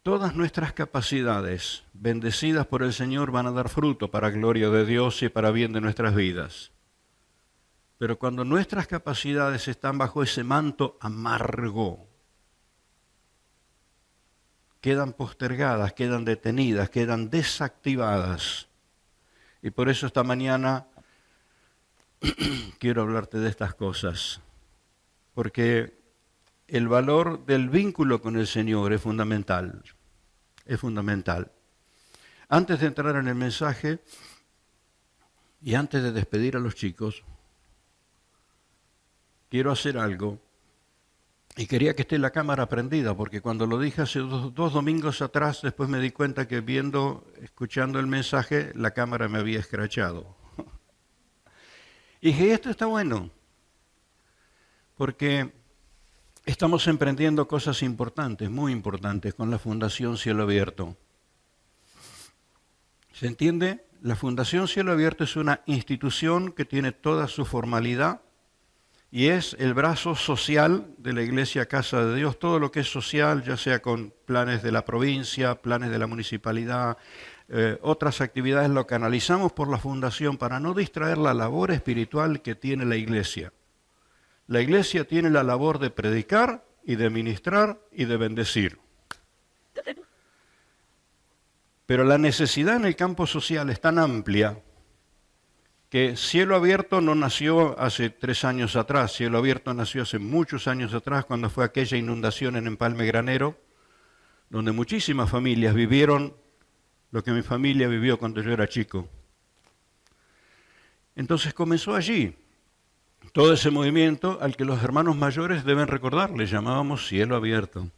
Todas nuestras capacidades, bendecidas por el Señor, van a dar fruto para gloria de Dios y para bien de nuestras vidas. Pero cuando nuestras capacidades están bajo ese manto amargo, quedan postergadas, quedan detenidas, quedan desactivadas. Y por eso esta mañana quiero hablarte de estas cosas, porque el valor del vínculo con el Señor es fundamental, es fundamental. Antes de entrar en el mensaje y antes de despedir a los chicos, quiero hacer algo y quería que esté la cámara prendida, porque cuando lo dije hace dos domingos atrás, después me di cuenta que escuchando el mensaje, la cámara me había escrachado. Y dije, esto está bueno, porque estamos emprendiendo cosas importantes, muy importantes, con la Fundación Cielo Abierto. ¿Se entiende? La Fundación Cielo Abierto es una institución que tiene toda su formalidad y es el brazo social de la Iglesia Casa de Dios. Todo lo que es social, ya sea con planes de la provincia, planes de la municipalidad, otras actividades, lo canalizamos por la Fundación para no distraer la labor espiritual que tiene la Iglesia. La Iglesia tiene la labor de predicar y de ministrar y de bendecir. Pero la necesidad en el campo social es tan amplia que Cielo Abierto no nació hace 3 años atrás. Cielo Abierto nació hace muchos años atrás, cuando fue aquella inundación en Empalme Granero, donde muchísimas familias vivieron lo que mi familia vivió cuando yo era chico. Entonces comenzó allí todo ese movimiento al que los hermanos mayores deben recordar, le llamábamos Cielo Abierto.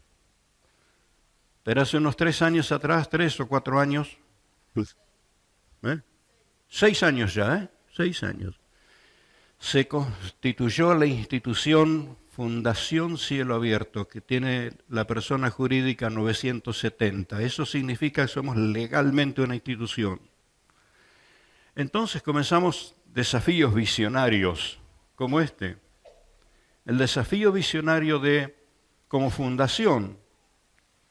Pero hace unos 3 años atrás, 3 o 4 años, 6 años ya, 6 años, se constituyó la institución Fundación Cielo Abierto, que tiene la persona jurídica 970. Eso significa que somos legalmente una institución. Entonces comenzamos desafíos visionarios como este. El desafío visionario de, como fundación,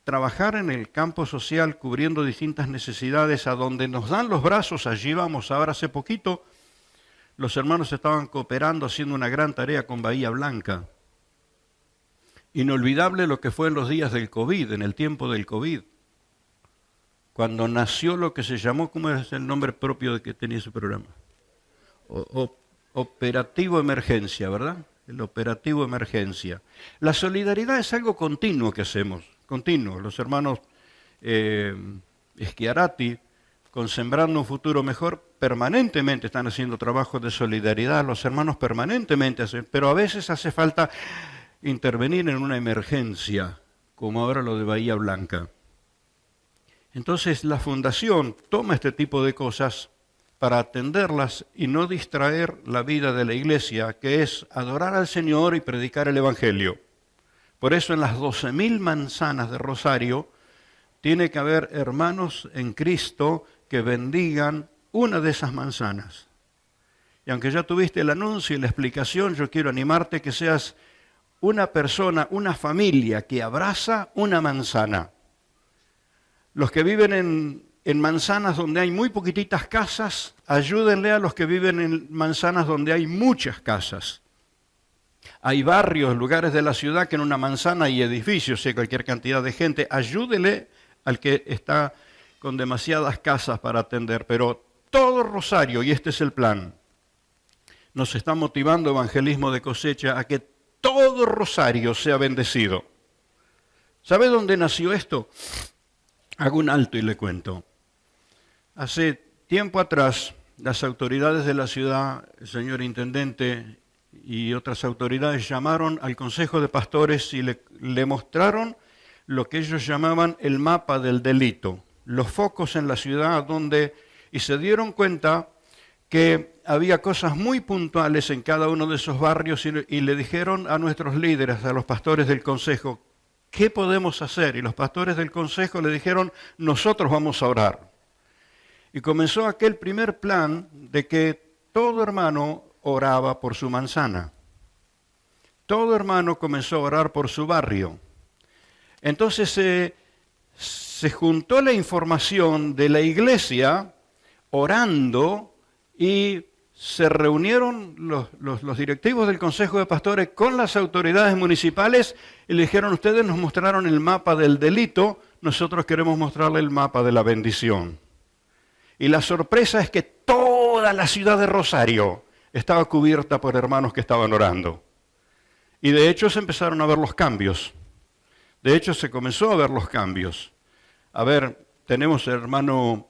trabajar en el campo social cubriendo distintas necesidades, a donde nos dan los brazos, allí vamos. Ahora hace poquito los hermanos estaban cooperando, haciendo una gran tarea con Bahía Blanca. Inolvidable lo que fue en los días del COVID, en el tiempo del COVID, cuando nació lo que se llamó, ¿cómo es el nombre propio de que tenía ese programa? Operativo Emergencia, ¿verdad? El Operativo Emergencia. La solidaridad es algo continuo que hacemos, continuo. Los hermanos Schiarati, con Sembrando un Futuro Mejor, permanentemente están haciendo trabajos de solidaridad. Los hermanos permanentemente hacen, pero a veces hace falta intervenir en una emergencia, como ahora lo de Bahía Blanca. Entonces la Fundación toma este tipo de cosas para atenderlas y no distraer la vida de la Iglesia, que es adorar al Señor y predicar el Evangelio. Por eso en las 12.000 manzanas de Rosario tiene que haber hermanos en Cristo que bendigan una de esas manzanas. Y aunque ya tuviste el anuncio y la explicación, yo quiero animarte que seas una persona, una familia que abraza una manzana. Los que viven en manzanas donde hay muy poquititas casas, ayúdenle a los que viven en manzanas donde hay muchas casas. Hay barrios, lugares de la ciudad que en una manzana hay edificios, hay cualquier cantidad de gente. Ayúdele al que está con demasiadas casas para atender. Pero todo Rosario, y este es el plan, nos está motivando Evangelismo de Cosecha a que todo Rosario sea bendecido. ¿Sabe dónde nació esto? Hago un alto y le cuento. Hace tiempo atrás, las autoridades de la ciudad, el señor intendente y otras autoridades llamaron al Consejo de Pastores y le mostraron lo que ellos llamaban el mapa del delito, los focos en la ciudad y se dieron cuenta que había cosas muy puntuales en cada uno de esos barrios y le dijeron a nuestros líderes, a los pastores del Consejo, ¿qué podemos hacer? Y los pastores del Consejo le dijeron, nosotros vamos a orar. Y comenzó aquel primer plan de que todo hermano oraba por su manzana. Todo hermano comenzó a orar por su barrio. Entonces se juntó la información de la iglesia orando y se reunieron los directivos del Consejo de Pastores con las autoridades municipales y le dijeron, ustedes nos mostraron el mapa del delito, nosotros queremos mostrarle el mapa de la bendición. Y la sorpresa es que toda la ciudad de Rosario estaba cubierta por hermanos que estaban orando. Y de hecho se empezaron a ver los cambios. De hecho se comenzó a ver los cambios. A ver, tenemos el hermano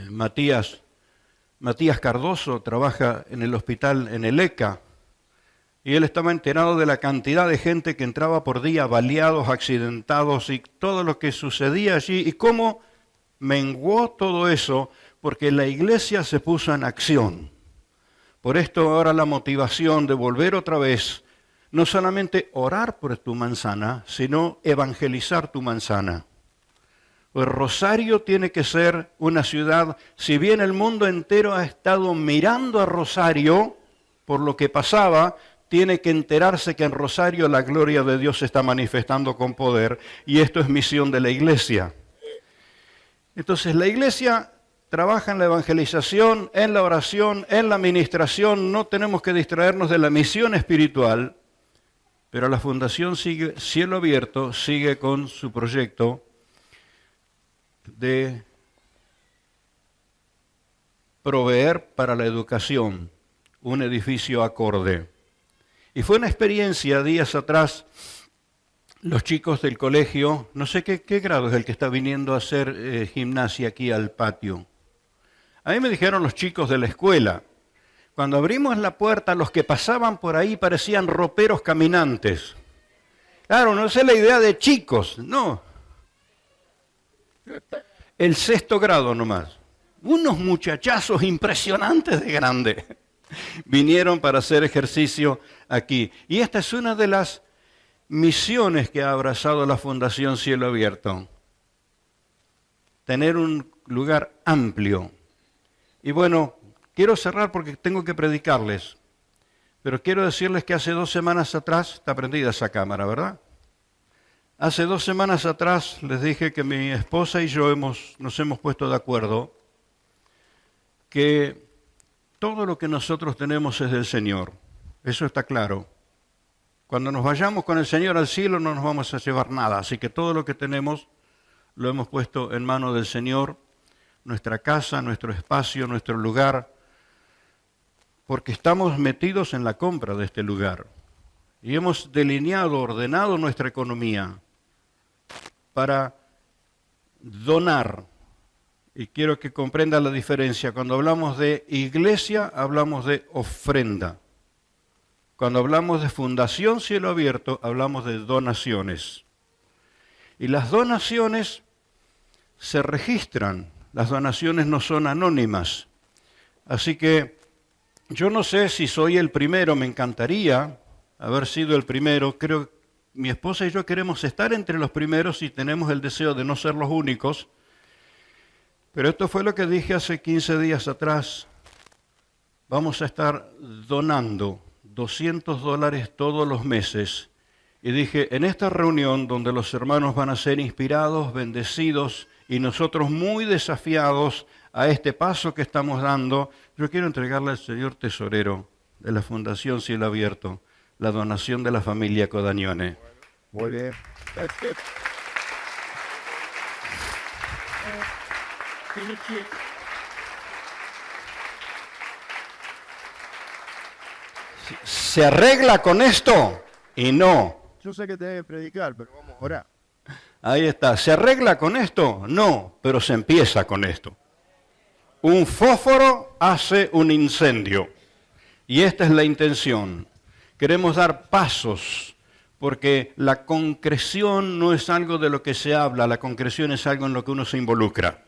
Matías Cardoso, trabaja en el hospital en el ECA, y él estaba enterado de la cantidad de gente que entraba por día, baleados, accidentados, y todo lo que sucedía allí, y cómo menguó todo eso, porque la iglesia se puso en acción. Por esto ahora la motivación de volver otra vez, no solamente orar por tu manzana, sino evangelizar tu manzana. Pues Rosario tiene que ser una ciudad, si bien el mundo entero ha estado mirando a Rosario por lo que pasaba, tiene que enterarse que en Rosario la gloria de Dios se está manifestando con poder, y esto es misión de la iglesia. Entonces la iglesia trabaja en la evangelización, en la oración, en la administración, no tenemos que distraernos de la misión espiritual, pero la Fundación Cielo Abierto sigue con su proyecto de proveer para la educación un edificio acorde. Y fue una experiencia días atrás, los chicos del colegio, no sé qué grado es el que está viniendo a hacer gimnasia aquí al patio. A mí me dijeron los chicos de la escuela, cuando abrimos la puerta, los que pasaban por ahí parecían roperos caminantes. Claro, no sé la idea de chicos, no. El 6º grado nomás. Unos muchachazos impresionantes de grande vinieron para hacer ejercicio aquí. Y esta es una de las misiones que ha abrazado la Fundación Cielo Abierto. Tener un lugar amplio. Y bueno, quiero cerrar porque tengo que predicarles. Pero quiero decirles que hace 2 semanas atrás, está prendida esa cámara, ¿verdad? Hace 2 semanas atrás les dije que mi esposa y yo nos hemos puesto de acuerdo que todo lo que nosotros tenemos es del Señor. Eso está claro. Cuando nos vayamos con el Señor al cielo no nos vamos a llevar nada. Así que todo lo que tenemos lo hemos puesto en manos del Señor, nuestra casa, nuestro espacio, nuestro lugar, porque estamos metidos en la compra de este lugar. Y hemos delineado, ordenado nuestra economía para donar. Y quiero que comprendan la diferencia. Cuando hablamos de iglesia, hablamos de ofrenda. Cuando hablamos de Fundación Cielo Abierto, hablamos de donaciones. Y las donaciones se registran. Las donaciones no son anónimas. Así que yo no sé si soy el primero, me encantaría haber sido el primero. Creo que mi esposa y yo queremos estar entre los primeros y tenemos el deseo de no ser los únicos. Pero esto fue lo que dije hace 15 días atrás. Vamos a estar donando $200 todos los meses. Y dije, en esta reunión donde los hermanos van a ser inspirados, bendecidos y nosotros muy desafiados a este paso que estamos dando, yo quiero entregarle al señor tesorero de la Fundación Cielo Abierto la donación de la familia Codagnone. Muy bien. ¿Se arregla con esto? Y no. Yo sé que tenés que predicar, pero vamos a orar. Ahí está. ¿Se arregla con esto? No, pero se empieza con esto. Un fósforo hace un incendio. Y esta es la intención. Queremos dar pasos, porque la concreción no es algo de lo que se habla, la concreción es algo en lo que uno se involucra.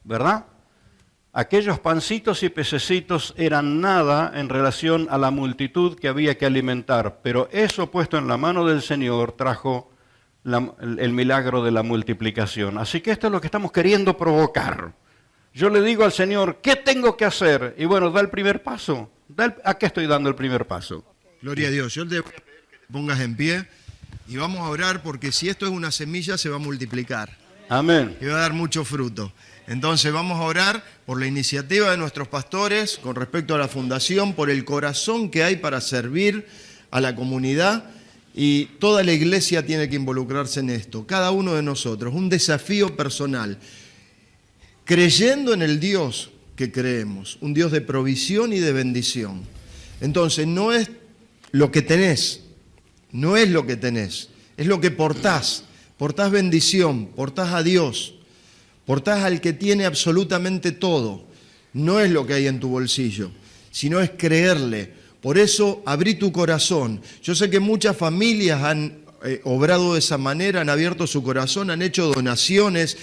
¿Verdad? Aquellos pancitos y pececitos eran nada en relación a la multitud que había que alimentar, pero eso puesto en la mano del Señor trajo el milagro de la multiplicación. Así que esto es lo que estamos queriendo provocar. Yo le digo al Señor, ¿qué tengo que hacer? Y bueno, da el primer paso. ¿A qué estoy dando el primer paso? Gloria a Dios. Yo te voy a pedir que te pongas en pie Y vamos a orar porque si esto es una semilla se va a multiplicar. Amén. Y va a dar mucho fruto. Entonces vamos a orar por la iniciativa de nuestros pastores con respecto a la fundación, por el corazón que hay para servir a la comunidad, y toda la iglesia tiene que involucrarse en esto, cada uno de nosotros, un desafío personal, creyendo en el Dios que creemos, un Dios de provisión y de bendición. Entonces no es lo que tenés, no es lo que tenés, es lo que portás. Portás bendición, portás a Dios, portás al que tiene absolutamente todo. No es lo que hay en tu bolsillo, sino es creerle. Por eso abrí tu corazón. Yo sé que muchas familias han obrado de esa manera, han abierto su corazón, han hecho donaciones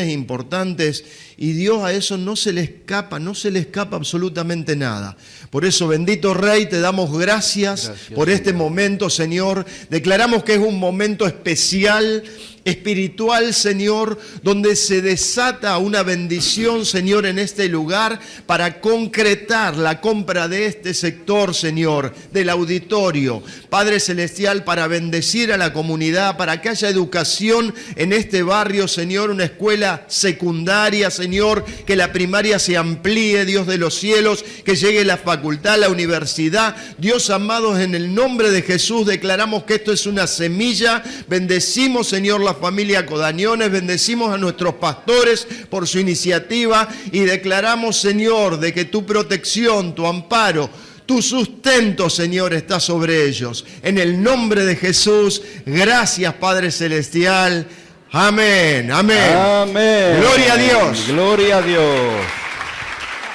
importantes, y Dios a eso no se le escapa absolutamente nada. Por eso, bendito Rey, te damos gracias por este momento, Señor. Declaramos que es un momento especial, espiritual, Señor, donde se desata una bendición, Señor, en este lugar para concretar la compra de este sector, Señor, del auditorio. Padre Celestial, para bendecir a la comunidad, para que haya educación en este barrio, Señor, una escuela secundaria, Señor, que la primaria se amplíe, Dios de los cielos, que llegue la facultad, la universidad. Dios amados, en el nombre de Jesús declaramos que esto es una semilla. Bendecimos, Señor, la familia Codañones, bendecimos a nuestros pastores por su iniciativa y declaramos, Señor, de que tu protección, tu amparo, tu sustento, Señor, está sobre ellos. En el nombre de Jesús, gracias, Padre Celestial. Amén, amén. Amén. Gloria a Dios. Gloria a Dios.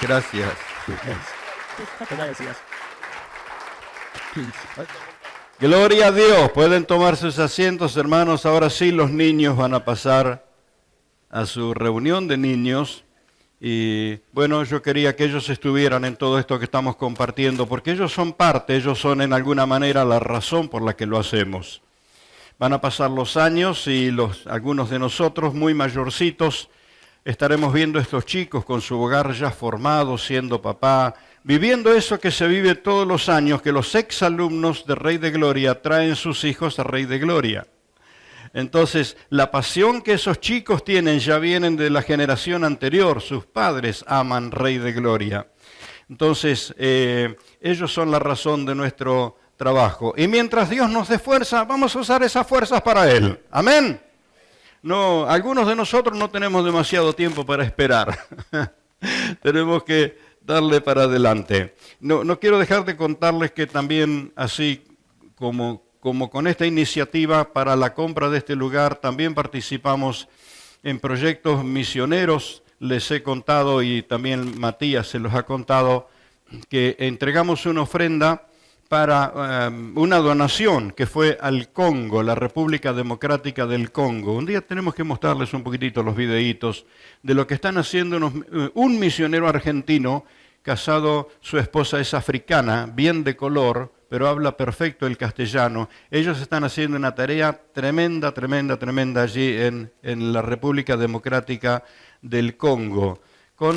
Gracias. Gloria a Dios. Pueden tomar sus asientos, hermanos. Ahora sí, los niños van a pasar a su reunión de niños. Y bueno, yo quería que ellos estuvieran en todo esto que estamos compartiendo, porque ellos son parte, ellos son en alguna manera la razón por la que lo hacemos. Van a pasar los años y algunos de nosotros, muy mayorcitos, estaremos viendo a estos chicos con su hogar ya formado, siendo papá, viviendo eso que se vive todos los años, que los exalumnos de Rey de Gloria traen sus hijos a Rey de Gloria. Entonces, la pasión que esos chicos tienen ya vienen de la generación anterior. Sus padres aman Rey de Gloria. Entonces, ellos son la razón de nuestro trabajo. Y mientras Dios nos dé fuerza, vamos a usar esas fuerzas para Él. Amén. No, algunos de nosotros no tenemos demasiado tiempo para esperar. Tenemos que darle para adelante. No quiero dejar de contarles que también, así como con esta iniciativa para la compra de este lugar, también participamos en proyectos misioneros. Les he contado, y también Matías se los ha contado, que entregamos una ofrenda para una donación que fue al Congo, la República Democrática del Congo. Un día tenemos que mostrarles un poquitito los videitos de lo que están haciendo un misionero argentino casado, su esposa es africana, bien de color, pero habla perfecto el castellano. Ellos están haciendo una tarea tremenda allí en la República Democrática del Congo, con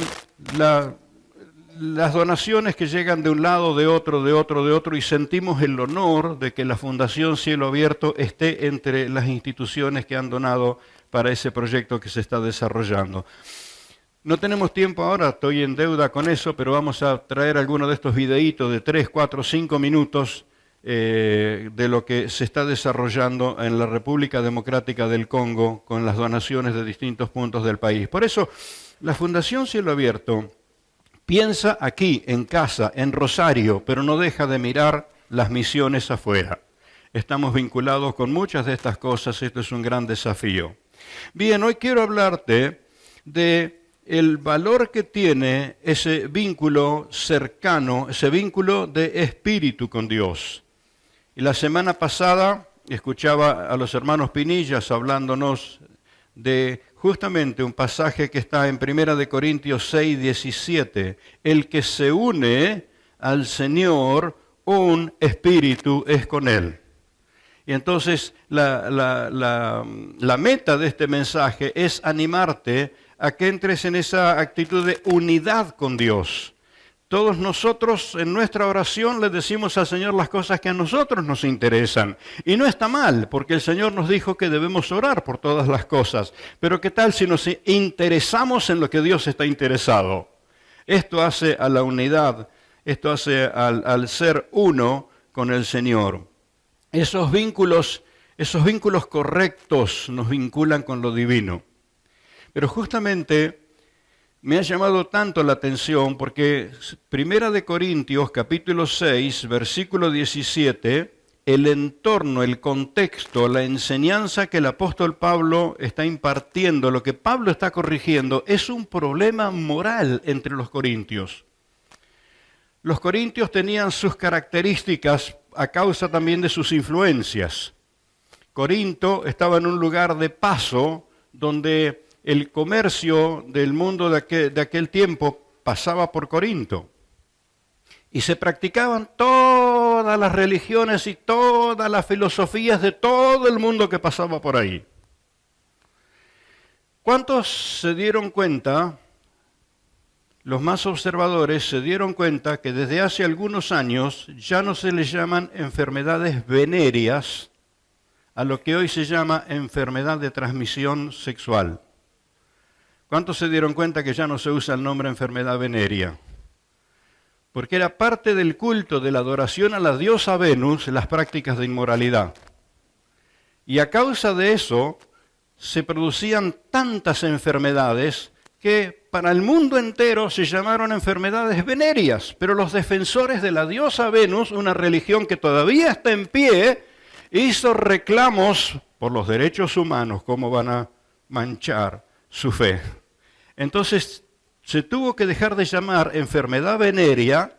las donaciones que llegan de un lado, de otro, y sentimos el honor de que la Fundación Cielo Abierto esté entre las instituciones que han donado para ese proyecto que se está desarrollando. No tenemos tiempo ahora, estoy en deuda con eso, pero vamos a traer algunos de estos videitos de 3, 4, 5 minutos de lo que se está desarrollando en la República Democrática del Congo con las donaciones de distintos puntos del país. Por eso, la Fundación Cielo Abierto piensa aquí, en casa, en Rosario, pero no deja de mirar las misiones afuera. Estamos vinculados con muchas de estas cosas, esto es un gran desafío. Bien, hoy quiero hablarte de el valor que tiene ese vínculo cercano, ese vínculo de espíritu con Dios. Y la semana pasada escuchaba a los hermanos Pinillas hablándonos de justamente un pasaje que está en 1 Corintios 6, 17. El que se une al Señor, un espíritu es con Él. Y entonces la meta de este mensaje es animarte a que entres en esa actitud de unidad con Dios. Todos nosotros en nuestra oración le decimos al Señor las cosas que a nosotros nos interesan. Y no está mal, porque el Señor nos dijo que debemos orar por todas las cosas. Pero ¿qué tal si nos interesamos en lo que Dios está interesado? Esto hace a la unidad, esto hace al ser uno con el Señor. Esos vínculos correctos nos vinculan con lo divino. Pero justamente me ha llamado tanto la atención porque 1 Corintios capítulo 6, versículo 17, el entorno, el contexto, la enseñanza que el apóstol Pablo está impartiendo, lo que Pablo está corrigiendo, es un problema moral entre los corintios. Los corintios tenían sus características a causa también de sus influencias. Corinto estaba en un lugar de paso donde el comercio del mundo de aquel tiempo pasaba por Corinto. Y se practicaban todas las religiones y todas las filosofías de todo el mundo que pasaba por ahí. ¿Cuántos se dieron cuenta? Los más observadores se dieron cuenta que desde hace algunos años ya no se les llaman enfermedades venéreas a lo que hoy se llama enfermedad de transmisión sexual. ¿Cuántos se dieron cuenta que ya no se usa el nombre enfermedad venérea? Porque era parte del culto de la adoración a la diosa Venus las prácticas de inmoralidad. Y a causa de eso se producían tantas enfermedades que para el mundo entero se llamaron enfermedades venéreas. Pero los defensores de la diosa Venus, una religión que todavía está en pie, hizo reclamos por los derechos humanos. ¿Cómo van a manchar su fe? Entonces se tuvo que dejar de llamar enfermedad venérea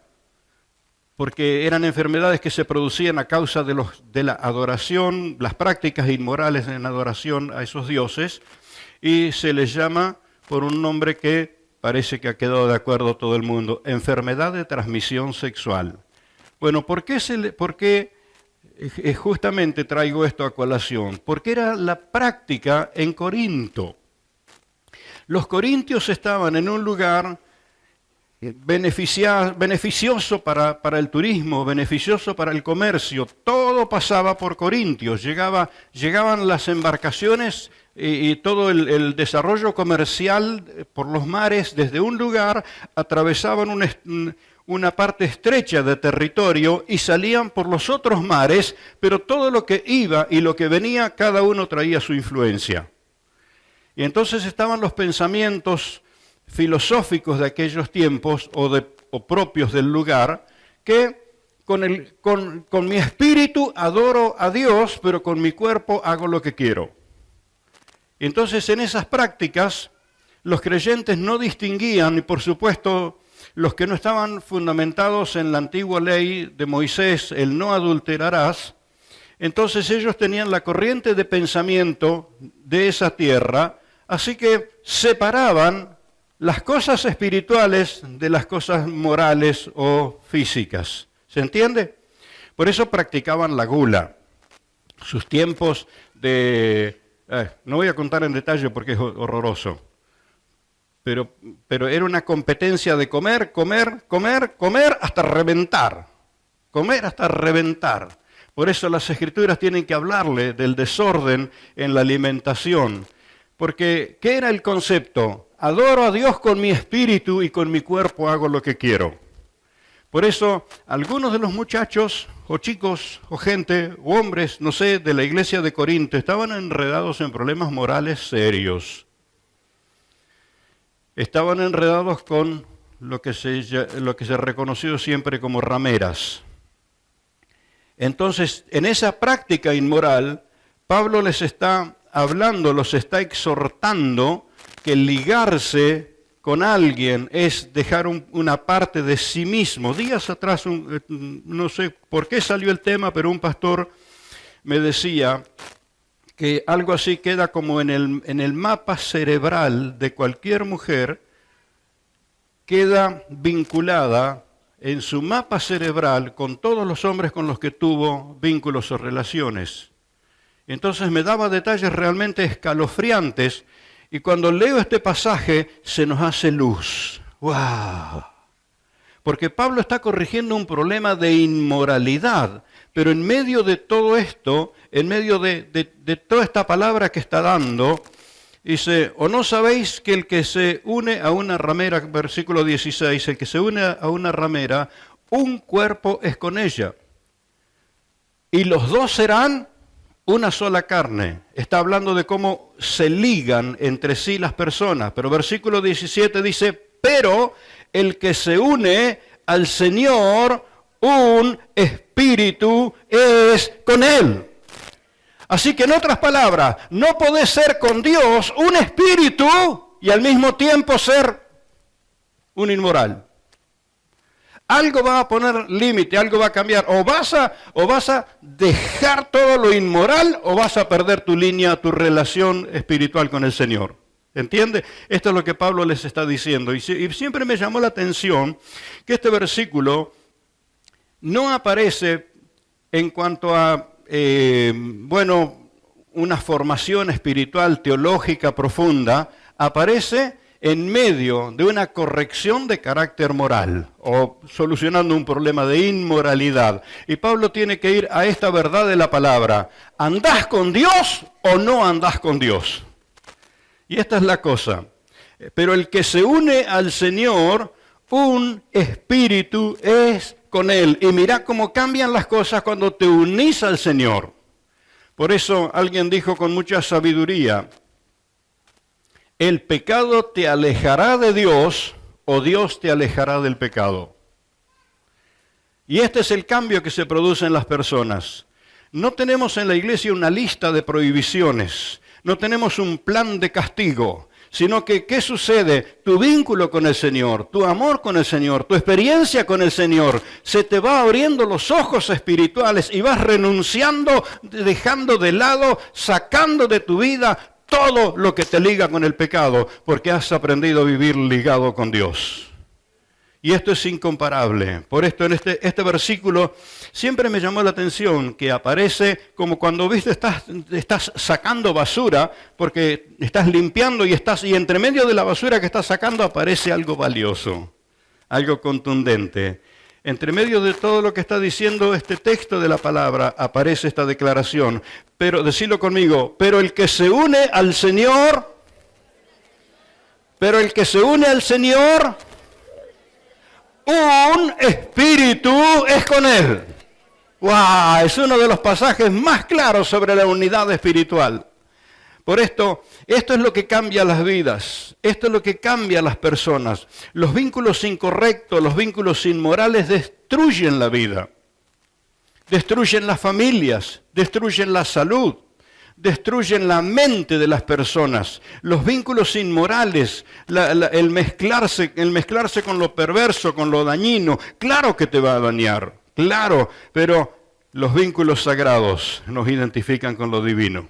porque eran enfermedades que se producían a causa de la adoración, las prácticas inmorales en adoración a esos dioses, y se les llama por un nombre que parece que ha quedado de acuerdo todo el mundo, enfermedad de transmisión sexual. Bueno, ¿por qué justamente traigo esto a colación? Porque era la práctica en Corinto. Los corintios estaban en un lugar beneficioso para el turismo, beneficioso para el comercio. Todo pasaba por Corintios. Llegaban las embarcaciones y todo el desarrollo comercial por los mares desde un lugar, atravesaban una parte estrecha de territorio y salían por los otros mares, pero todo lo que iba y lo que venía, cada uno traía su influencia. Y entonces estaban los pensamientos filosóficos de aquellos tiempos o propios del lugar, que con mi espíritu adoro a Dios, pero con mi cuerpo hago lo que quiero. Y entonces en esas prácticas los creyentes no distinguían, y por supuesto los que no estaban fundamentados en la antigua ley de Moisés, el no adulterarás, entonces ellos tenían la corriente de pensamiento de esa tierra. Así que separaban las cosas espirituales de las cosas morales o físicas. ¿Se entiende? Por eso practicaban la gula. Sus tiempos de... no voy a contar en detalle porque es horroroso. Pero era una competencia de comer hasta reventar. Comer hasta reventar. Por eso las Escrituras tienen que hablarle del desorden en la alimentación. Porque, ¿qué era el concepto? Adoro a Dios con mi espíritu y con mi cuerpo hago lo que quiero. Por eso, algunos de los muchachos, o chicos, o gente, o hombres, no sé, de la iglesia de Corinto, estaban enredados en problemas morales serios. Estaban enredados con lo que se ha reconocido siempre como rameras. Entonces, en esa práctica inmoral, Pablo les está hablando, los está exhortando que ligarse con alguien es dejar una parte de sí mismo. Días atrás, no sé por qué salió el tema, pero un pastor me decía que algo así queda como en el mapa cerebral de cualquier mujer, queda vinculada en su mapa cerebral con todos los hombres con los que tuvo vínculos o relaciones. Entonces me daba detalles realmente escalofriantes y cuando leo este pasaje se nos hace luz. ¡Wow! porque Pablo está corrigiendo un problema de inmoralidad. Pero en medio de todo esto, en medio de toda esta palabra que está dando, dice, ¿o no sabéis que el que se une a una ramera, versículo 16, el que se une a una ramera, un cuerpo es con ella? Y los dos serán una sola carne. Está hablando de cómo se ligan entre sí las personas. Pero versículo 17 dice, pero el que se une al Señor, un espíritu es con Él. Así que en otras palabras, no podés ser con Dios un espíritu y al mismo tiempo ser un inmoral. Algo va a poner límite, algo va a cambiar. O vas a dejar todo lo inmoral o vas a perder tu línea, tu relación espiritual con el Señor. ¿Entiende? Esto es lo que Pablo les está diciendo. Y siempre me llamó la atención que este versículo no aparece en cuanto a, una formación espiritual, teológica profunda, aparece en medio de una corrección de carácter moral o solucionando un problema de inmoralidad. Y Pablo tiene que ir a esta verdad de la palabra. ¿Andás con Dios o no andás con Dios? Y esta es la cosa. Pero el que se une al Señor, un espíritu es con Él. Y mirá cómo cambian las cosas cuando te unís al Señor. Por eso alguien dijo con mucha sabiduría, el pecado te alejará de Dios o Dios te alejará del pecado. Y este es el cambio que se produce en las personas. No tenemos en la iglesia una lista de prohibiciones, no tenemos un plan de castigo, sino que, ¿qué sucede? Tu vínculo con el Señor, tu amor con el Señor, tu experiencia con el Señor, se te va abriendo los ojos espirituales y vas renunciando, dejando de lado, sacando de tu vida todo lo que te liga con el pecado, porque has aprendido a vivir ligado con Dios. Y esto es incomparable. Por esto en este versículo siempre me llamó la atención que aparece como cuando estás sacando basura, porque estás limpiando y entre medio de la basura que estás sacando aparece algo valioso, algo contundente. Entre medio de todo lo que está diciendo este texto de la palabra aparece esta declaración. Pero, decilo conmigo, pero el que se une al Señor, un espíritu es con Él. ¡Wow! Es uno de los pasajes más claros sobre la unidad espiritual. Por esto es lo que cambia las vidas, esto es lo que cambia a las personas. Los vínculos incorrectos, los vínculos inmorales destruyen la vida, destruyen las familias, destruyen la salud, destruyen la mente de las personas. Los vínculos inmorales, el mezclarse con lo perverso, con lo dañino, claro que te va a dañar, claro, pero los vínculos sagrados nos identifican con lo divino.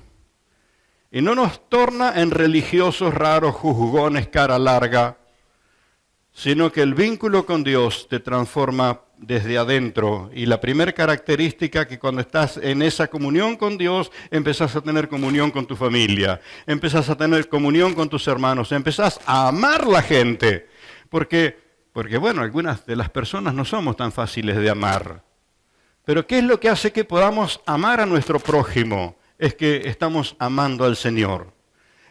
Y no nos torna en religiosos raros, juzgones, cara larga, sino que el vínculo con Dios te transforma desde adentro. Y la primera característica que cuando estás en esa comunión con Dios, empezás a tener comunión con tu familia, empezás a tener comunión con tus hermanos, empezás a amar la gente. Porque algunas de las personas no somos tan fáciles de amar. Pero ¿qué es lo que hace que podamos amar a nuestro prójimo? Es que estamos amando al Señor.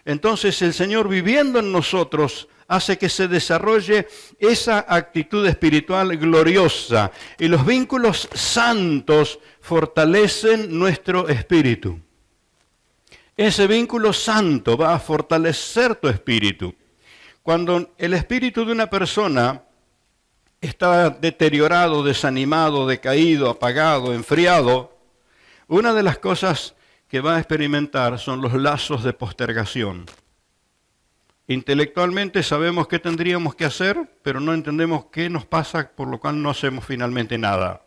Entonces el Señor viviendo en nosotros hace que se desarrolle esa actitud espiritual gloriosa y los vínculos santos fortalecen nuestro espíritu. Ese vínculo santo va a fortalecer tu espíritu. Cuando el espíritu de una persona está deteriorado, desanimado, decaído, apagado, enfriado, una de las cosas que va a experimentar son los lazos de postergación. Intelectualmente sabemos qué tendríamos que hacer, pero no entendemos qué nos pasa, por lo cual no hacemos finalmente nada.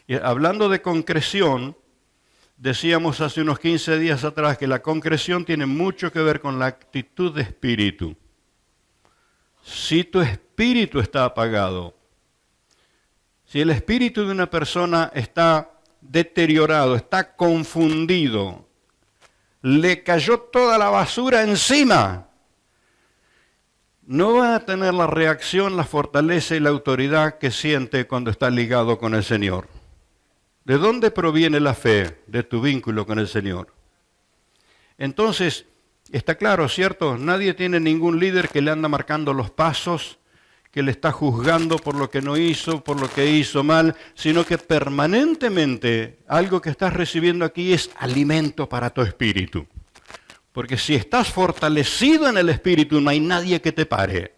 Y hablando de concreción, decíamos hace unos 15 días atrás que la concreción tiene mucho que ver con la actitud de espíritu. Si tu espíritu está apagado, si el espíritu de una persona está deteriorado, está confundido, le cayó toda la basura encima, no va a tener la reacción, la fortaleza y la autoridad que siente cuando está ligado con el Señor. ¿De dónde proviene la fe? De tu vínculo con el Señor. Entonces, está claro, ¿cierto? Nadie tiene ningún líder que le anda marcando los pasos, que le está juzgando por lo que no hizo, por lo que hizo mal, sino que permanentemente algo que estás recibiendo aquí es alimento para tu espíritu. Porque si estás fortalecido en el espíritu, no hay nadie que te pare,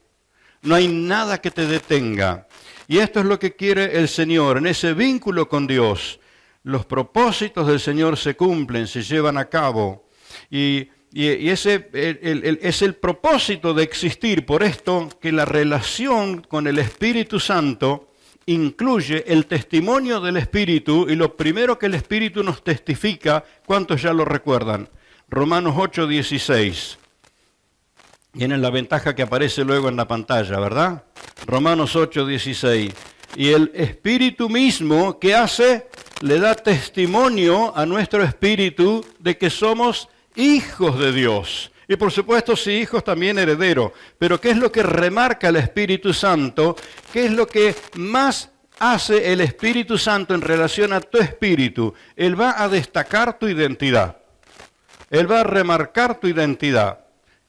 no hay nada que te detenga. Y esto es lo que quiere el Señor, en ese vínculo con Dios. Los propósitos del Señor se cumplen, se llevan a cabo. Y ese es el propósito de existir. Por esto que la relación con el Espíritu Santo incluye el testimonio del Espíritu. Y lo primero que el Espíritu nos testifica, ¿cuántos ya lo recuerdan? Romanos 8:16. Tienen la ventaja que aparece luego en la pantalla, ¿verdad? Romanos 8:16. Y el Espíritu mismo, ¿qué hace? Le da testimonio a nuestro espíritu de que somos hijos de Dios. Y por supuesto, si hijos, también herederos. Pero ¿qué es lo que remarca el Espíritu Santo? ¿Qué es lo que más hace el Espíritu Santo en relación a tu espíritu? Él va a destacar tu identidad. Él va a remarcar tu identidad.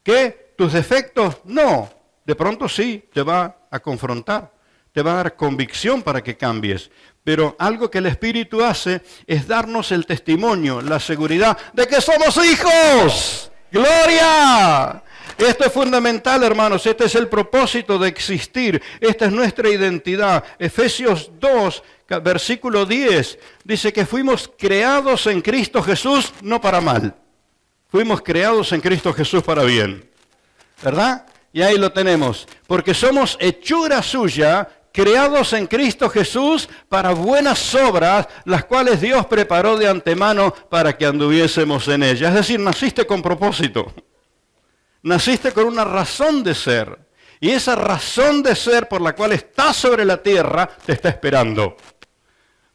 ¿Qué? ¿Tus defectos? No. De pronto sí, te va a confrontar. Te va a dar convicción para que cambies. Pero algo que el Espíritu hace es darnos el testimonio, la seguridad de que somos hijos. ¡Gloria! Esto es fundamental, hermanos. Este es el propósito de existir. Esta es nuestra identidad. Efesios 2, versículo 10, dice que fuimos creados en Cristo Jesús, no para mal. Fuimos creados en Cristo Jesús para bien. ¿Verdad? Y ahí lo tenemos. Porque somos hechura suya, creados en Cristo Jesús para buenas obras, las cuales Dios preparó de antemano para que anduviésemos en ellas. Es decir, naciste con propósito. Naciste con una razón de ser. Y esa razón de ser por la cual estás sobre la tierra te está esperando.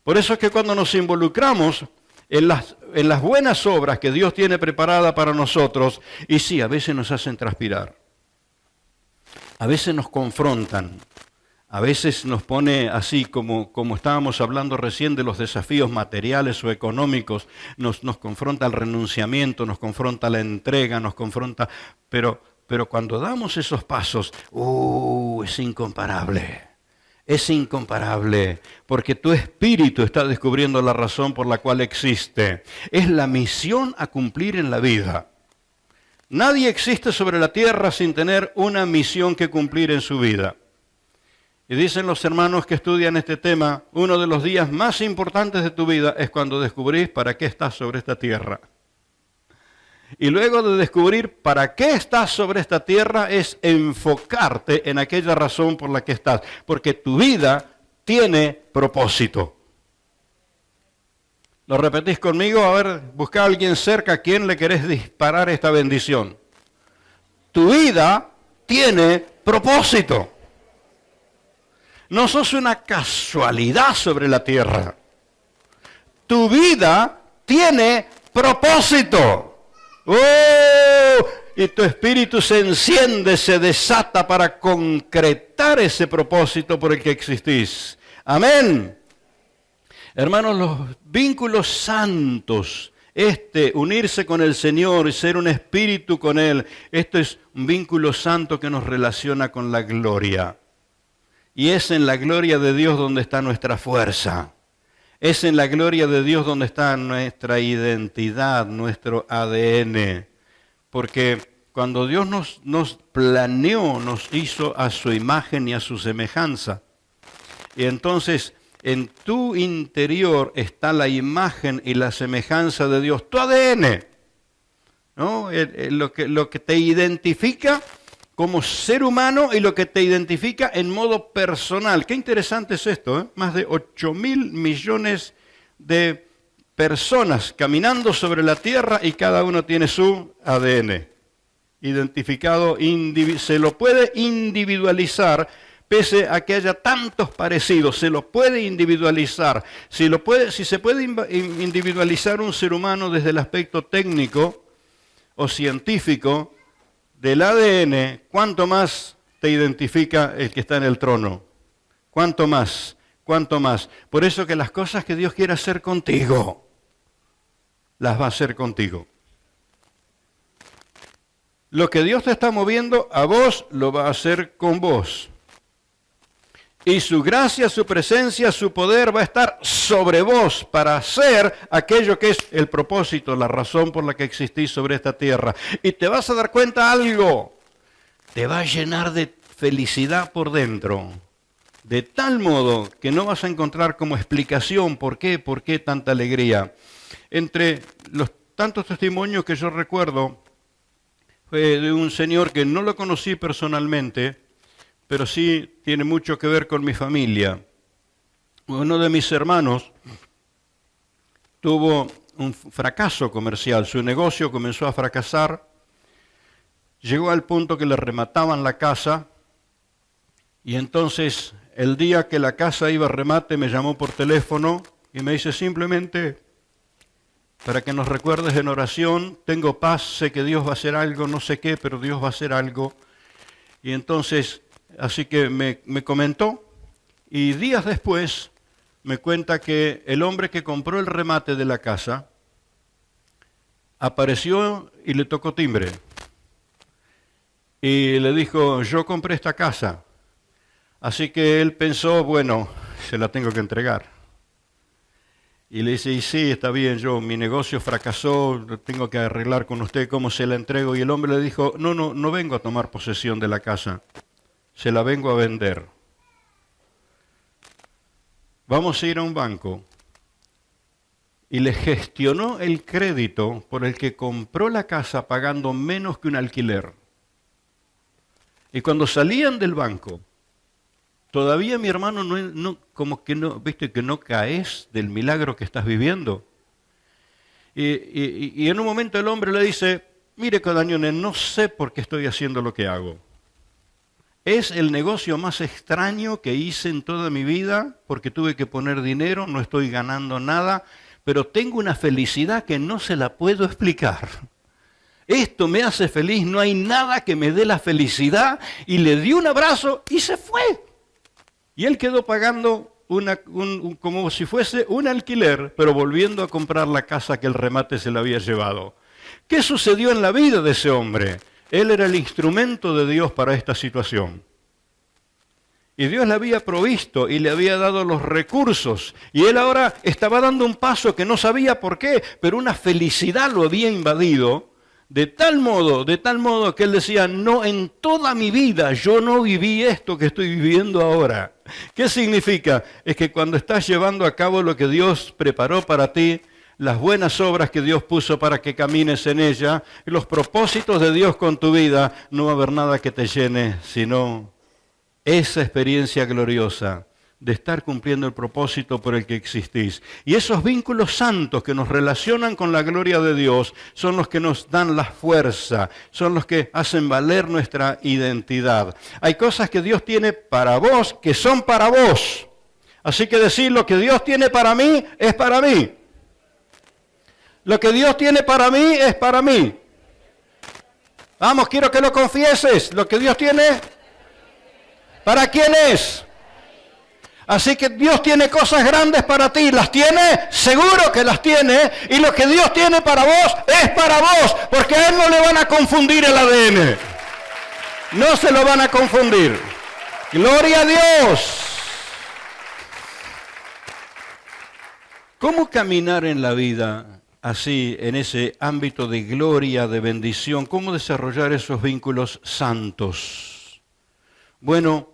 Por eso es que cuando nos involucramos en las buenas obras que Dios tiene preparada para nosotros, y sí, a veces nos hacen transpirar, a veces nos confrontan, a veces nos pone así como estábamos hablando recién de los desafíos materiales o económicos, nos confronta el renunciamiento, nos confronta la entrega, nos confronta, pero cuando damos esos pasos, es incomparable. Es incomparable, porque tu espíritu está descubriendo la razón por la cual existe. Es la misión a cumplir en la vida. Nadie existe sobre la tierra sin tener una misión que cumplir en su vida. Y dicen los hermanos que estudian este tema, uno de los días más importantes de tu vida es cuando descubrís para qué estás sobre esta tierra. Y luego de descubrir para qué estás sobre esta tierra es enfocarte en aquella razón por la que estás. Porque tu vida tiene propósito. ¿Lo repetís conmigo? A ver, busca a alguien cerca a quien le querés disparar esta bendición. Tu vida tiene propósito. No sos una casualidad sobre la tierra. Tu vida tiene propósito. Y tu espíritu se enciende, se desata para concretar ese propósito por el que existís. Amén. Hermanos, los vínculos santos, unirse con el Señor y ser un espíritu con Él, esto es un vínculo santo que nos relaciona con la gloria. Y es en la gloria de Dios donde está nuestra fuerza. Es en la gloria de Dios donde está nuestra identidad, nuestro ADN. Porque cuando Dios nos planeó, nos hizo a su imagen y a su semejanza. Y entonces en tu interior está la imagen y la semejanza de Dios, tu ADN, ¿no? Lo que te identifica como ser humano y lo que te identifica en modo personal. Qué interesante es esto, ¿eh? Más de 8.000 millones de personas caminando sobre la tierra y cada uno tiene su ADN identificado, se lo puede individualizar, pese a que haya tantos parecidos, se lo puede individualizar. Si se puede individualizar un ser humano desde el aspecto técnico o científico del ADN, cuánto más te identifica el que está en el trono. ¿Cuánto más? ¿Cuánto más? Por eso que las cosas que Dios quiere hacer contigo, las va a hacer contigo. Lo que Dios te está moviendo a vos, lo va a hacer con vos. Y su gracia, su presencia, su poder va a estar sobre vos para hacer aquello que es el propósito, la razón por la que existís sobre esta tierra. Y te vas a dar cuenta algo, te va a llenar de felicidad por dentro, de tal modo que no vas a encontrar como explicación por qué tanta alegría. Entre los tantos testimonios que yo recuerdo, fue de un señor que no lo conocí personalmente, pero sí tiene mucho que ver con mi familia. Uno de mis hermanos tuvo un fracaso comercial, su negocio comenzó a fracasar, llegó al punto que le remataban la casa, y entonces el día que la casa iba a remate me llamó por teléfono y me dice simplemente, para que nos recuerdes en oración, tengo paz, sé que Dios va a hacer algo, no sé qué, pero Dios va a hacer algo. Y entonces, así que me comentó, y días después me cuenta que el hombre que compró el remate de la casa apareció y le tocó timbre. Y le dijo, yo compré esta casa. Así que él pensó, bueno, se la tengo que entregar. Y le dice, y sí, está bien, mi negocio fracasó, tengo que arreglar con usted cómo se la entrego. Y el hombre le dijo, no vengo a tomar posesión de la casa, se la vengo a vender. Vamos a ir a un banco. Y le gestionó el crédito por el que compró la casa pagando menos que un alquiler. Y cuando salían del banco, todavía mi hermano como que no, viste que no caes del milagro que estás viviendo. Y en un momento el hombre le dice, mire Codañone, no sé por qué estoy haciendo lo que hago. Es el negocio más extraño que hice en toda mi vida porque tuve que poner dinero, no estoy ganando nada, pero tengo una felicidad que no se la puedo explicar. Esto me hace feliz, no hay nada que me dé la felicidad, y le di un abrazo y se fue. Y él quedó pagando como si fuese un alquiler, pero volviendo a comprar la casa que el remate se le había llevado. ¿Qué sucedió en la vida de ese hombre? Él era el instrumento de Dios para esta situación. Y Dios le había provisto y le había dado los recursos. Y él ahora estaba dando un paso que no sabía por qué, pero una felicidad lo había invadido. De tal modo que él decía, no, en toda mi vida yo no viví esto que estoy viviendo ahora. ¿Qué significa? Es que cuando estás llevando a cabo lo que Dios preparó para ti, las buenas obras que Dios puso para que camines en ella, y los propósitos de Dios con tu vida, no va a haber nada que te llene, sino esa experiencia gloriosa de estar cumpliendo el propósito por el que existís. Y esos vínculos santos que nos relacionan con la gloria de Dios son los que nos dan la fuerza, son los que hacen valer nuestra identidad. Hay cosas que Dios tiene para vos que son para vos. Así que decir lo que Dios tiene para mí es para mí. Lo que Dios tiene para mí es para mí. Vamos, quiero que lo confieses. Lo que Dios tiene, ¿para quién es? Así que Dios tiene cosas grandes para ti, ¿las tiene? Seguro que las tiene, y lo que Dios tiene para vos es para vos, porque a Él no le van a confundir el ADN. No se lo van a confundir. ¡Gloria a Dios! ¿Cómo caminar en la vida así, en ese ámbito de gloria, de bendición? ¿Cómo desarrollar esos vínculos santos? Bueno,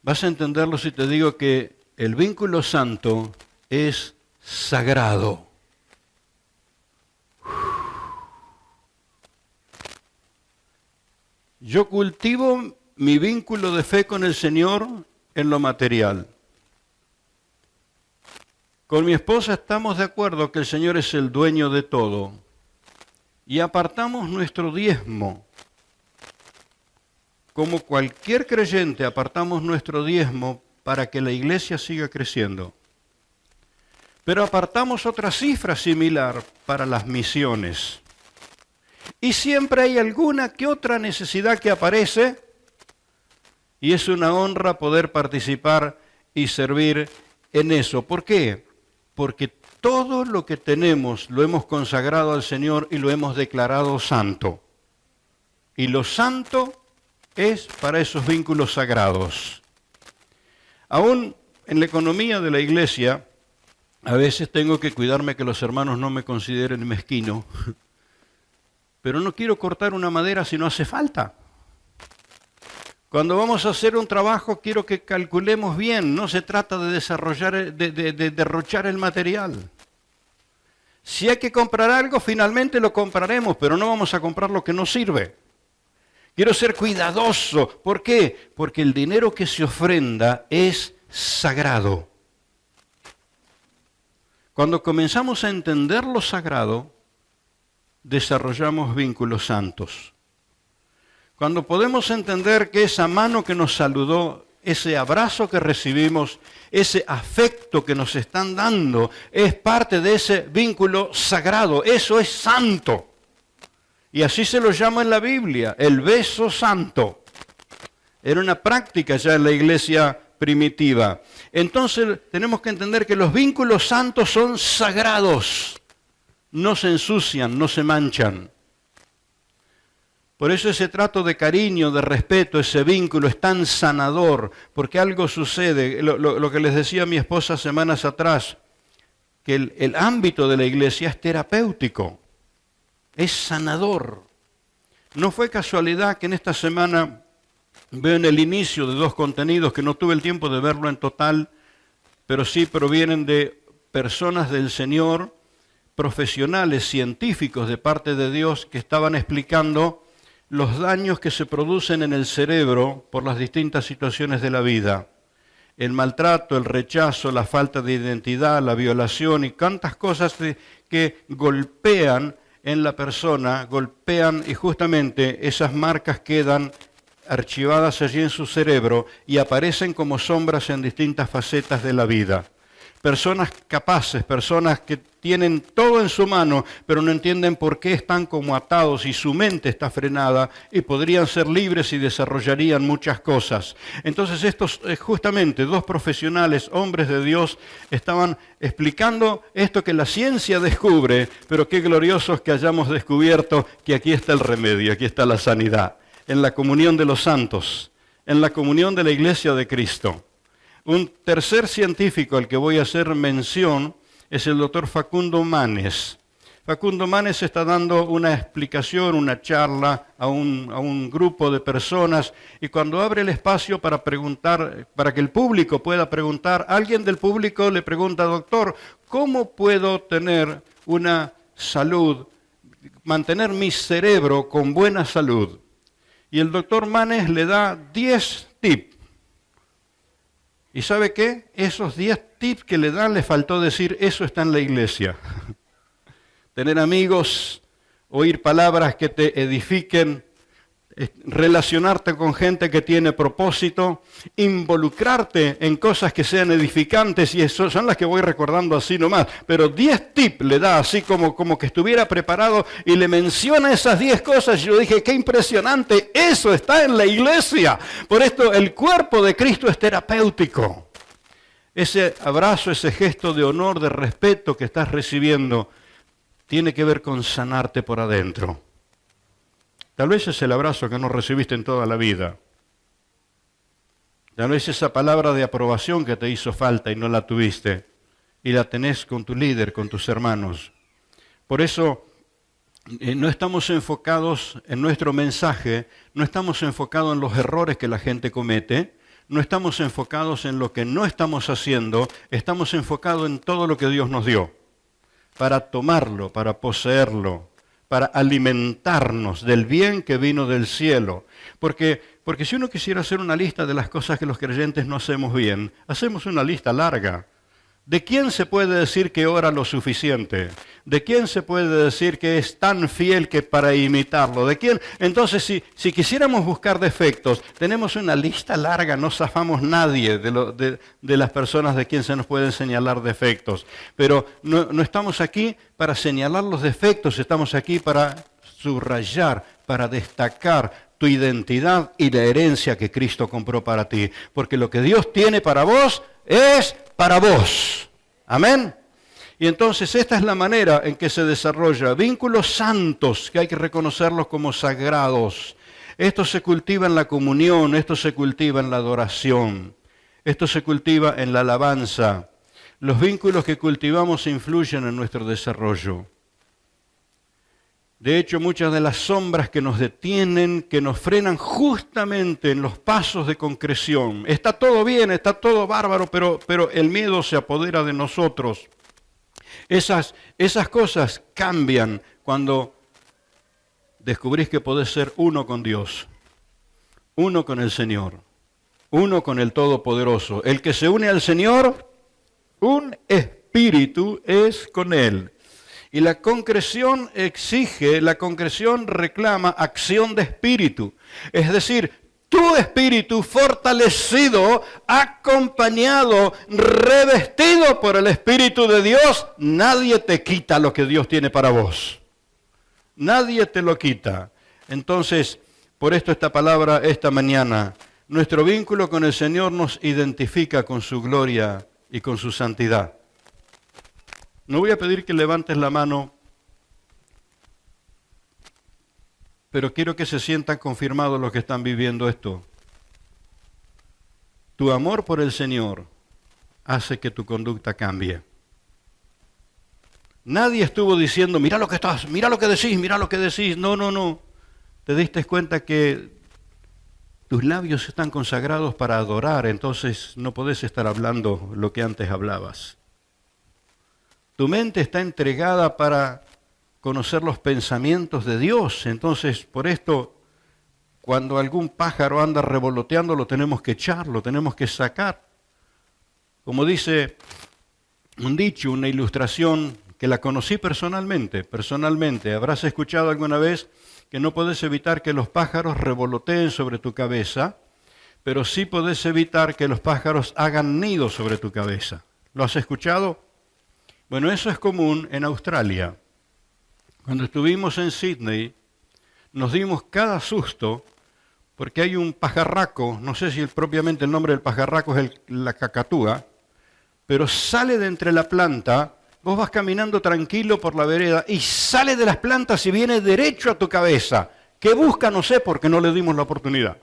vas a entenderlo si te digo que el vínculo santo es sagrado. Yo cultivo mi vínculo de fe con el Señor en lo material. Con mi esposa estamos de acuerdo que el Señor es el dueño de todo y apartamos nuestro diezmo. Como cualquier creyente, apartamos nuestro diezmo para que la iglesia siga creciendo. Pero apartamos otra cifra similar para las misiones. Y siempre hay alguna que otra necesidad que aparece Y es una honra poder participar y servir en eso. ¿Por qué? Porque todo lo que tenemos lo hemos consagrado al Señor y lo hemos declarado santo. Y lo santo es para esos vínculos sagrados. Aún en la economía de la iglesia, a veces tengo que cuidarme que los hermanos no me consideren mezquino, pero no quiero cortar una madera si no hace falta. Cuando vamos a hacer un trabajo quiero que calculemos bien, no se trata de desarrollar, de derrochar el material. Si hay que comprar algo, finalmente lo compraremos, pero no vamos a comprar lo que no sirve. Quiero ser cuidadoso. ¿Por qué? Porque el dinero que se ofrenda es sagrado. Cuando comenzamos a entender lo sagrado, desarrollamos vínculos santos. Cuando podemos entender que esa mano que nos saludó, ese abrazo que recibimos, ese afecto que nos están dando, es parte de ese vínculo sagrado, eso es santo. Y así se lo llama en la Biblia, el beso santo. Era una práctica ya en la iglesia primitiva. Entonces tenemos que entender que los vínculos santos son sagrados, no se ensucian, no se manchan. Por eso ese trato de cariño, de respeto, ese vínculo es tan sanador, porque algo sucede, lo que les decía a mi esposa semanas atrás, que el ámbito de la iglesia es terapéutico, es sanador. No fue casualidad que en esta semana veo en el inicio de 2 contenidos que no tuve el tiempo de verlo en total, pero sí provienen de personas del Señor, profesionales, científicos de parte de Dios, que estaban explicando los daños que se producen en el cerebro por las distintas situaciones de la vida. El maltrato, el rechazo, la falta de identidad, la violación y tantas cosas que golpean en la persona, golpean y justamente esas marcas quedan archivadas allí en su cerebro y aparecen como sombras en distintas facetas de la vida. Personas capaces, personas que tienen todo en su mano, pero no entienden por qué están como atados y su mente está frenada y podrían ser libres y desarrollarían muchas cosas. Entonces estos justamente 2 profesionales, hombres de Dios, estaban explicando esto que la ciencia descubre, pero qué gloriosos que hayamos descubierto que aquí está el remedio, aquí está la sanidad, en la comunión de los santos, en la comunión de la iglesia de Cristo. Un tercer científico al que voy a hacer mención es el doctor Facundo Manes. Facundo Manes está dando una explicación, una charla a un grupo de personas y cuando abre el espacio para preguntar, para que el público pueda preguntar, alguien del público le pregunta, doctor, ¿cómo puedo tener una salud, mantener mi cerebro con buena salud? Y el doctor Manes le da 10 tips. ¿Y sabe qué? Esos 10 tips que le dan, le faltó decir, eso está en la iglesia. Tener amigos, oír palabras que te edifiquen, relacionarte con gente que tiene propósito, involucrarte en cosas que sean edificantes, y eso son las que voy recordando así nomás, pero 10 tips le da así como que estuviera preparado y le menciona esas 10 cosas y yo dije, qué impresionante, eso está en la iglesia. Por esto el cuerpo de Cristo es terapéutico. Ese abrazo, ese gesto de honor, de respeto que estás recibiendo, tiene que ver con sanarte por adentro. Tal vez es el abrazo que no recibiste en toda la vida. Tal vez esa palabra de aprobación que te hizo falta y no la tuviste, y la tenés con tu líder, con tus hermanos. Por eso no estamos enfocados en nuestro mensaje, no estamos enfocados en los errores que la gente comete, no estamos enfocados en lo que no estamos haciendo, estamos enfocados en todo lo que Dios nos dio, para tomarlo, para poseerlo, para alimentarnos del bien que vino del cielo. Porque si uno quisiera hacer una lista de las cosas que los creyentes no hacemos bien, hacemos una lista larga. ¿De quién se puede decir que ora lo suficiente? ¿De quién se puede decir que es tan fiel que para imitarlo? ¿De quién? Entonces, si quisiéramos buscar defectos, tenemos una lista larga, no zafamos nadie de las personas de quien se nos pueden señalar defectos. Pero no estamos aquí para señalar los defectos, estamos aquí para subrayar, para destacar tu identidad y la herencia que Cristo compró para ti. Porque lo que Dios tiene para vos es para vos. Amén. Y entonces esta es la manera en que se desarrolla vínculos santos, que hay que reconocerlos como sagrados. Esto se cultiva en la comunión, esto se cultiva en la adoración, esto se cultiva en la alabanza. Los vínculos que cultivamos influyen en nuestro desarrollo. De hecho, muchas de las sombras que nos detienen, que nos frenan justamente en los pasos de concreción. Está todo bien, está todo bárbaro, pero el miedo se apodera de nosotros. Esas cosas cambian cuando descubrís que podés ser uno con Dios, uno con el Señor, uno con el Todopoderoso. El que se une al Señor, un espíritu es con Él. Y la concreción reclama acción de espíritu. Es decir, tu espíritu fortalecido, acompañado, revestido por el Espíritu de Dios, nadie te quita lo que Dios tiene para vos. Nadie te lo quita. Entonces, por esto esta palabra esta mañana, nuestro vínculo con el Señor nos identifica con su gloria y con su santidad. No voy a pedir que levantes la mano, pero quiero que se sientan confirmados los que están viviendo esto. Tu amor por el Señor hace que tu conducta cambie. Nadie estuvo diciendo, mira lo que decís. No. Te diste cuenta que tus labios están consagrados para adorar, entonces no podés estar hablando lo que antes hablabas. Tu mente está entregada para conocer los pensamientos de Dios. Entonces, por esto, cuando algún pájaro anda revoloteando, lo tenemos que echar, lo tenemos que sacar. Como dice un dicho, una ilustración que la conocí personalmente. Habrás escuchado alguna vez que no podés evitar que los pájaros revoloteen sobre tu cabeza, pero sí podés evitar que los pájaros hagan nido sobre tu cabeza. ¿Lo has escuchado? Bueno, eso es común en Australia. Cuando estuvimos en Sydney, nos dimos cada susto porque hay un pajarraco, no sé si propiamente el nombre del pajarraco es la cacatúa, pero sale de entre la planta, vos vas caminando tranquilo por la vereda y sale de las plantas y viene derecho a tu cabeza. ¿Qué busca? No sé, porque no le dimos la oportunidad.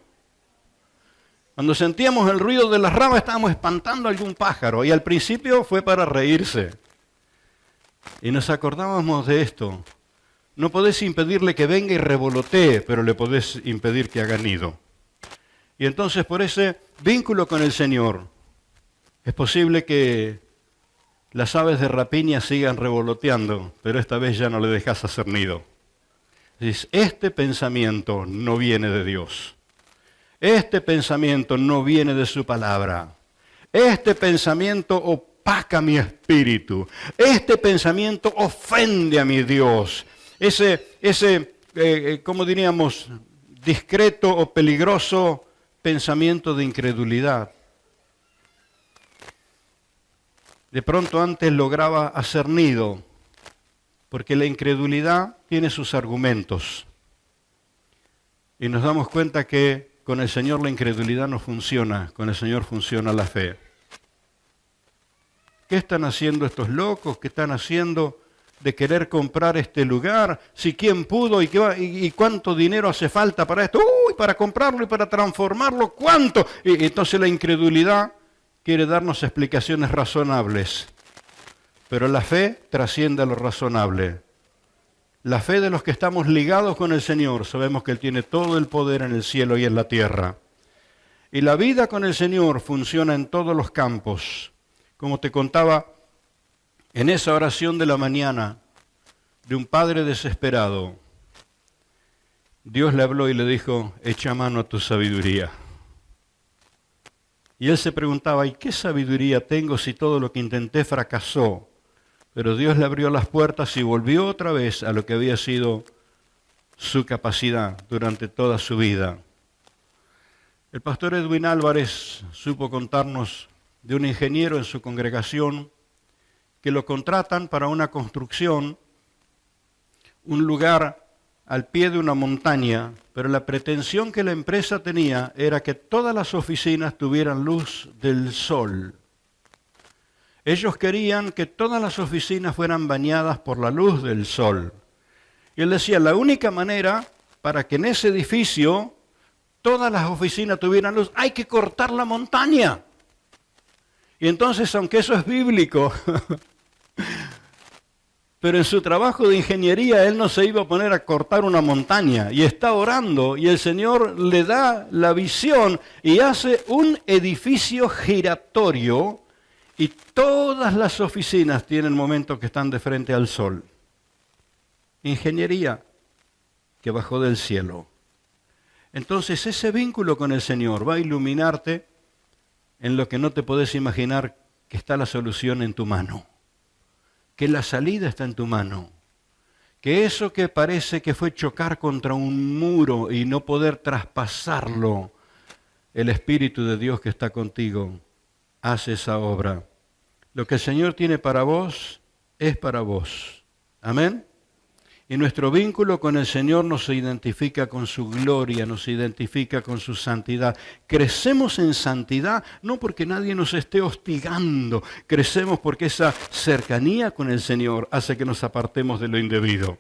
Cuando sentíamos el ruido de las ramas estábamos espantando a algún pájaro y al principio fue para reírse. Y nos acordábamos de esto. No podés impedirle que venga y revolotee, pero le podés impedir que haga nido. Y entonces por ese vínculo con el Señor, es posible que las aves de rapiña sigan revoloteando, pero esta vez ya no le dejás hacer nido. Dices, este pensamiento no viene de Dios. Este pensamiento no viene de su palabra. Este pensamiento opaca mi espíritu. Este pensamiento ofende a mi Dios. ¿Cómo diríamos? Discreto o peligroso pensamiento de incredulidad. De pronto antes lograba hacer nido, porque la incredulidad tiene sus argumentos. Y nos damos cuenta que con el Señor la incredulidad no funciona, con el Señor funciona la fe. ¿Qué están haciendo estos locos? ¿Qué están haciendo de querer comprar este lugar? Si quién pudo y cuánto dinero hace falta para esto. ¡Uy! Para comprarlo y para transformarlo, ¿cuánto? Y entonces la incredulidad quiere darnos explicaciones razonables. Pero la fe trasciende a lo razonable. La fe de los que estamos ligados con el Señor, sabemos que Él tiene todo el poder en el cielo y en la tierra. Y la vida con el Señor funciona en todos los campos. Como te contaba, en esa oración de la mañana de un padre desesperado, Dios le habló y le dijo, echa mano a tu sabiduría. Y él se preguntaba, ¿y qué sabiduría tengo si todo lo que intenté fracasó? Pero Dios le abrió las puertas y volvió otra vez a lo que había sido su capacidad durante toda su vida. El pastor Edwin Álvarez supo contarnos de un ingeniero en su congregación que lo contratan para una construcción, un lugar al pie de una montaña, pero la pretensión que la empresa tenía era que todas las oficinas tuvieran luz del sol. Ellos querían que todas las oficinas fueran bañadas por la luz del sol. Y él decía, la única manera para que en ese edificio todas las oficinas tuvieran luz, hay que cortar la montaña. Y entonces, aunque eso es bíblico, pero en su trabajo de ingeniería él no se iba a poner a cortar una montaña. Y está orando y el Señor le da la visión y hace un edificio giratorio y todas las oficinas tienen momentos que están de frente al sol. Ingeniería que bajó del cielo. Entonces ese vínculo con el Señor va a iluminarte en lo que no te podés imaginar que está la solución en tu mano, que la salida está en tu mano, que eso que parece que fue chocar contra un muro y no poder traspasarlo, el Espíritu de Dios que está contigo hace esa obra. Lo que el Señor tiene para vos es para vos. Amén. Y nuestro vínculo con el Señor nos identifica con su gloria, nos identifica con su santidad. Crecemos en santidad no porque nadie nos esté hostigando, crecemos porque esa cercanía con el Señor hace que nos apartemos de lo indebido,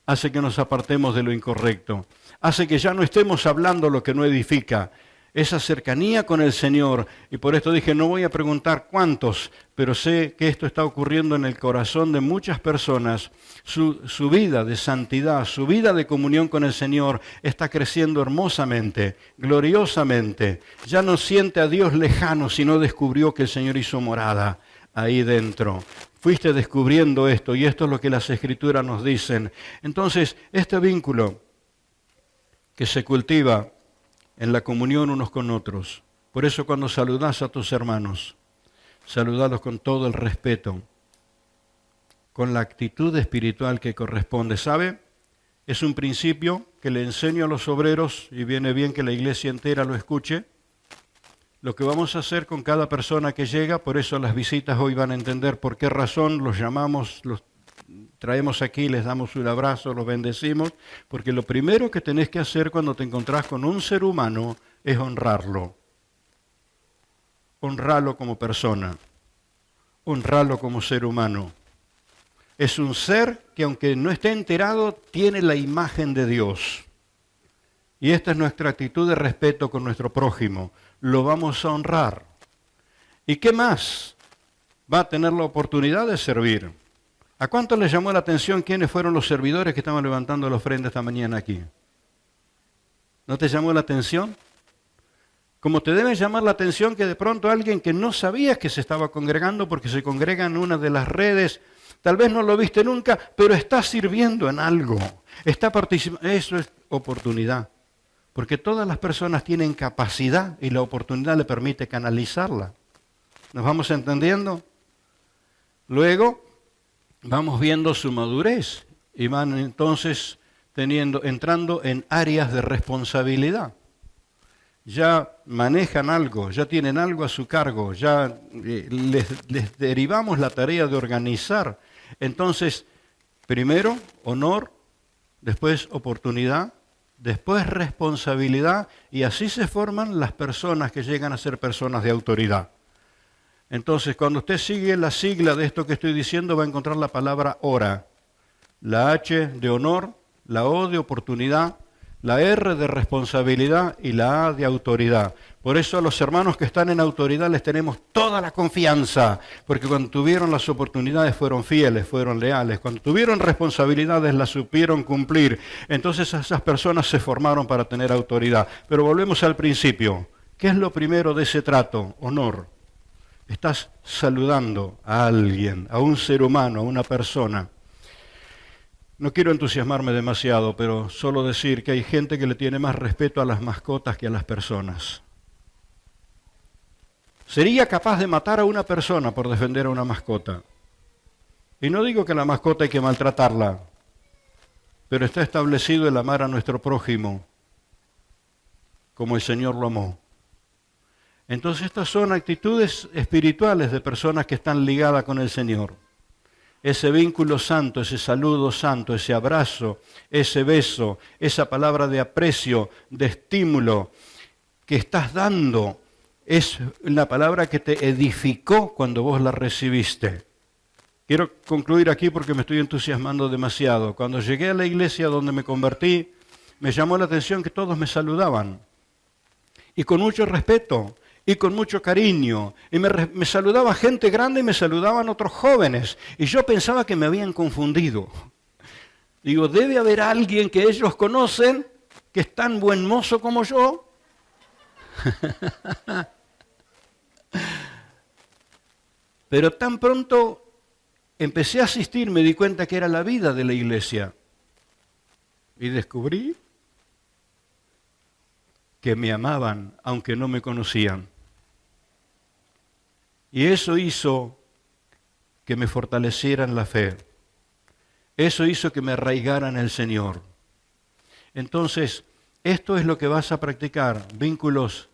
hace que nos apartemos de lo incorrecto, hace que ya no estemos hablando lo que no edifica. Esa cercanía con el Señor, y por esto dije, no voy a preguntar cuántos, pero sé que esto está ocurriendo en el corazón de muchas personas. Su vida de santidad, su vida de comunión con el Señor está creciendo hermosamente, gloriosamente. Ya no siente a Dios lejano, sino descubrió que el Señor hizo morada ahí dentro. Fuiste descubriendo esto, y esto es lo que las Escrituras nos dicen. Entonces, este vínculo que se cultiva en la comunión unos con otros. Por eso cuando saludás a tus hermanos, saludalos con todo el respeto, con la actitud espiritual que corresponde. ¿Sabe? Es un principio que le enseño a los obreros y viene bien que la iglesia entera lo escuche. Lo que vamos a hacer con cada persona que llega, por eso las visitas hoy van a entender por qué razón los llamamos, los traemos aquí, les damos un abrazo, los bendecimos, porque lo primero que tenés que hacer cuando te encontrás con un ser humano es honrarlo. Honrarlo como persona, honrarlo como ser humano. Es un ser que aunque no esté enterado, tiene la imagen de Dios. Y esta es nuestra actitud de respeto con nuestro prójimo. Lo vamos a honrar. ¿Y qué más? Va a tener la oportunidad de servir. ¿A cuánto les llamó la atención quiénes fueron los servidores que estaban levantando la ofrenda esta mañana aquí? ¿No te llamó la atención? Como te debe llamar la atención que de pronto alguien que no sabías que se estaba congregando porque se congrega en una de las redes, tal vez no lo viste nunca, pero está sirviendo en algo, está participando. Eso es oportunidad, porque todas las personas tienen capacidad y la oportunidad le permite canalizarla. ¿Nos vamos entendiendo? Luego vamos viendo su madurez y van entonces entrando en áreas de responsabilidad. Ya manejan algo, ya tienen algo a su cargo, ya les derivamos la tarea de organizar. Entonces, primero honor, después oportunidad, después responsabilidad, y así se forman las personas que llegan a ser personas de autoridad. Entonces, cuando usted sigue la sigla de esto que estoy diciendo, va a encontrar la palabra hora. La H de honor, la O de oportunidad, la R de responsabilidad y la A de autoridad. Por eso a los hermanos que están en autoridad les tenemos toda la confianza, porque cuando tuvieron las oportunidades fueron fieles, fueron leales. Cuando tuvieron responsabilidades las supieron cumplir. Entonces esas personas se formaron para tener autoridad. Pero volvemos al principio. ¿Qué es lo primero de ese trato? Honor. Estás saludando a alguien, a un ser humano, a una persona. No quiero entusiasmarme demasiado, pero solo decir que hay gente que le tiene más respeto a las mascotas que a las personas. Sería capaz de matar a una persona por defender a una mascota. Y no digo que la mascota hay que maltratarla, pero está establecido el amar a nuestro prójimo como el Señor lo amó. Entonces estas son actitudes espirituales de personas que están ligadas con el Señor. ese vínculo santo, ese saludo santo, ese abrazo, ese beso, esa palabra de aprecio, de estímulo que estás dando, es la palabra que te edificó cuando vos la recibiste. Quiero concluir aquí porque me estoy entusiasmando demasiado. Cuando llegué a la iglesia donde me convertí, me llamó la atención que todos me saludaban. Y con mucho respeto, y con mucho cariño. Y me saludaba gente grande y me saludaban otros jóvenes. Y yo pensaba que me habían confundido. Digo, debe haber alguien que ellos conocen, que es tan buen mozo como yo. Pero tan pronto empecé a asistir, me di cuenta que era la vida de la iglesia. Y descubrí que me amaban, aunque no me conocían. Y eso hizo que me fortalecieran la fe. Eso hizo que me arraigara en el Señor. Entonces, esto es lo que vas a practicar, vínculos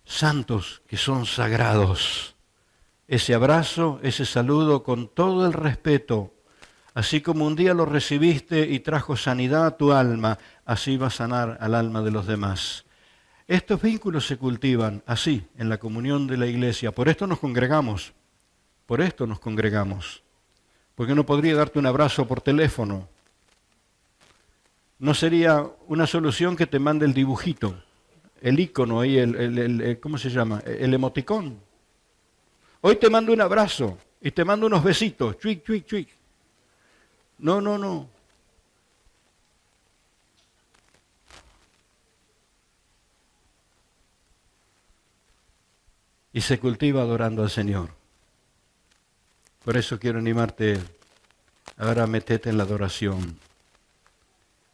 santos que son sagrados. Ese abrazo, ese saludo con todo el respeto, así como un día lo recibiste y trajo sanidad a tu alma, así va a sanar al alma de los demás. Estos vínculos se cultivan así, en la comunión de la iglesia. Por esto nos congregamos. Por esto nos congregamos. Porque no podría darte un abrazo por teléfono. No sería una solución que te mande el dibujito, el icono ahí, ¿cómo se llama? El emoticón. Hoy te mando un abrazo y te mando unos besitos. Chuic, chuic, chuic. No, no, no. Y se cultiva adorando al Señor. Por eso quiero animarte, ahora metete en la adoración.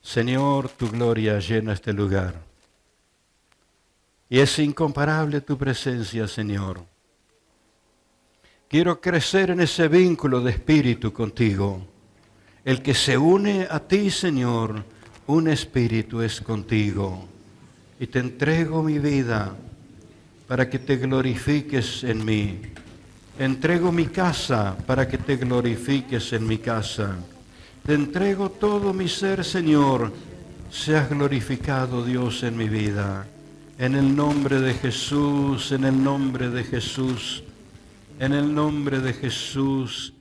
Señor, tu gloria llena este lugar. Y es incomparable tu presencia, Señor. Quiero crecer en ese vínculo de espíritu contigo. El que se une a ti, Señor, un espíritu es contigo. Y te entrego mi vida para que te glorifiques en mí. Entrego mi casa para que te glorifiques en mi casa. Te entrego todo mi ser, Señor. Seas glorificado, Dios, en mi vida. En el nombre de Jesús, en el nombre de Jesús, en el nombre de Jesús.